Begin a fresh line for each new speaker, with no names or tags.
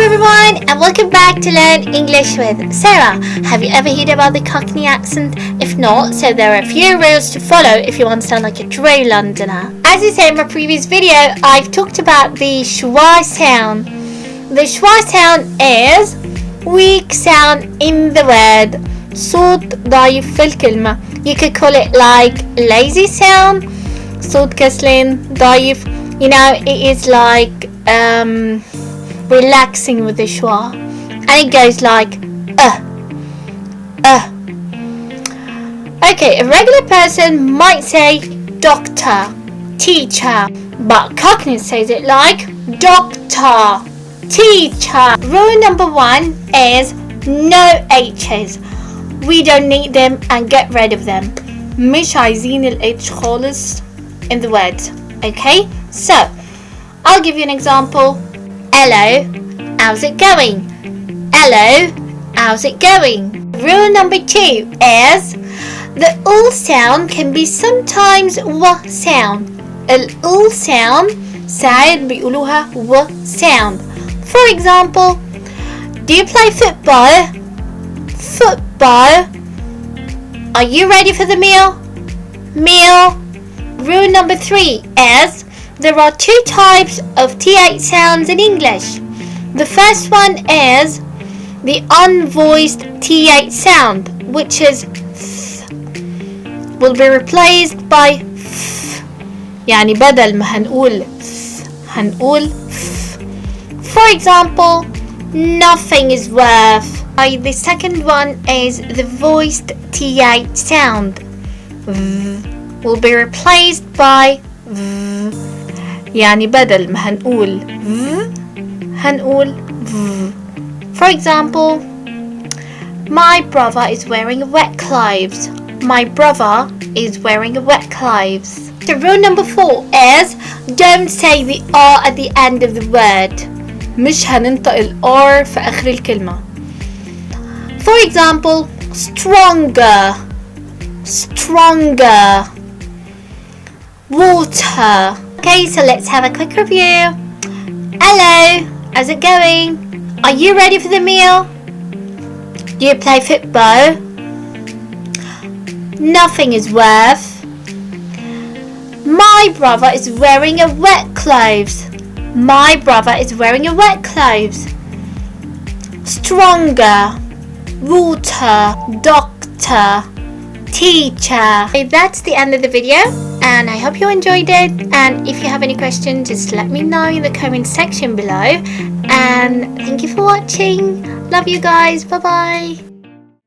everyone, and welcome back to Learn English with Sarah. Have you ever heard about the Cockney accent? If not, so there are a few rules to follow if you want to sound like a true Londoner. As I said in my previous video, I've talked about the schwa sound. The schwa sound is weak sound in the word. صوت ضعيف في الكلمة. You could call it like lazy sound. صوت كسلان ضعيف. You know, it is like relaxing with the schwa, and it goes like Okay, a regular person might say doctor, teacher, but Cockney says it like doctor, teacher. Rule number 1 is no H's. We don't need them and get rid of them. مش عايزين ال H خالص in the words. Okay, so I'll give you an example. Hello, how's it going? Hello, how's it going? Rule number 2 is the ul sound can be sometimes w sound. ul sound ساعات بيقولوها w sound. For example, do you play football? Football. Are you ready for the meal? Meal. Rule number 3 is there are 2 types of th sounds in English. The first one is the unvoiced th sound, which is th, will be replaced by th. يعني بدل ما هنقول th هنقول th. For example, nothing is worth. The second one is the voiced th sound. Will be replaced by v. يعني بدل ما هنقول v هنقول v. For example, my brother is wearing wet clothes. My brother is wearing wet clothes. So rule number 4 is don't say the R at the end of the word. مش هننطق ال R في آخر الكلمة. For example, stronger, stronger. Water. Okay, so let's have a quick review. Hello, how's it going? Are you ready for the meal? Do you play football? Nothing is worth. My brother is wearing a wet clothes. My brother is wearing a wet clothes. Stronger. Water. Doctor. Teacher. Okay, that's the end of the video, and I hope you enjoyed it. And if you have any questions, just let me know in the comment section below. And thank you for watching. Love you guys. Bye bye.